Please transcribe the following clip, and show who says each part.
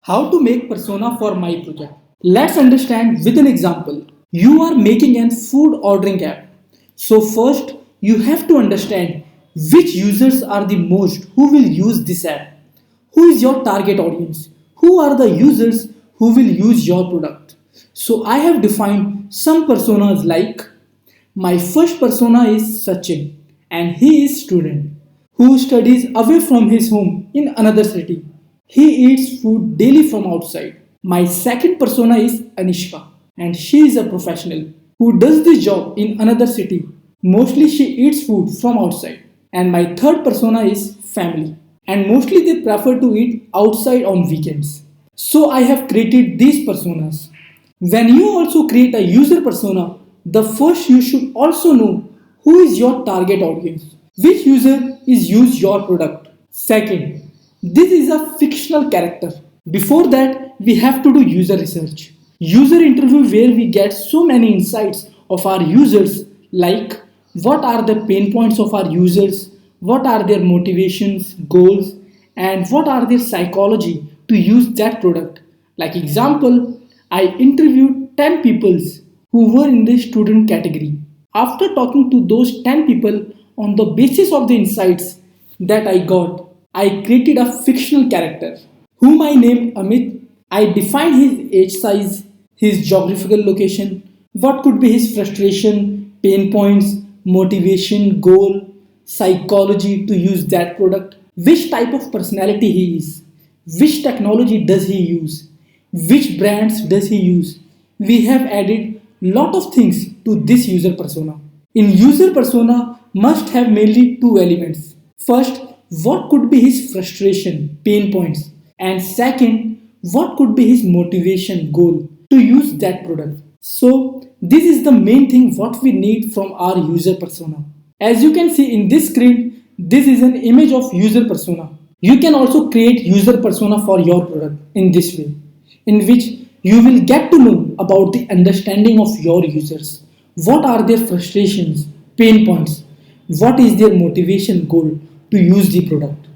Speaker 1: How to make persona for my project. Let's understand with an example. You are making an food ordering app. So first you have to understand which users are the most who will use this app. Who is your target audience? Who are the users who will use your product? So I have defined some personas like my first persona is Sachin and he is student who studies away from his home in another city. He eats food daily from outside. My second persona is Anishka and she is a professional who does this job in another city. Mostly she eats food from outside. And my third persona is family and mostly they prefer to eat outside on weekends. So I have created these personas. When you also create a user persona, the first you should also know who is your target audience, which user is use your product. Second, this is a fictional character. Before that, we have to do user research. User interview where we get so many insights of our users like what are the pain points of our users, what are their motivations, goals, and what are their psychology to use that product. Like example, I interviewed 10 people who were in the student category. After talking to those 10 people on the basis of the insights that I got, I created a fictional character whom I named Amit. I defined his age size, his geographical location, what could be his frustration, pain points, motivation, goal, psychology to use that product, which type of personality he is, which technology does he use, which brands does he use. We have added lot of things to this user persona. In user persona must have mainly two elements. First, what could be his frustration, pain points, and second, what could be his motivation, goal to use that product. So this is the main thing what we need from our user persona. As you can see in this screen, this is an image of user persona. You can also create user persona for your product in this way, in which you will get to know about the understanding of your users. What are their frustrations, pain points, what is their motivation goal to use the product.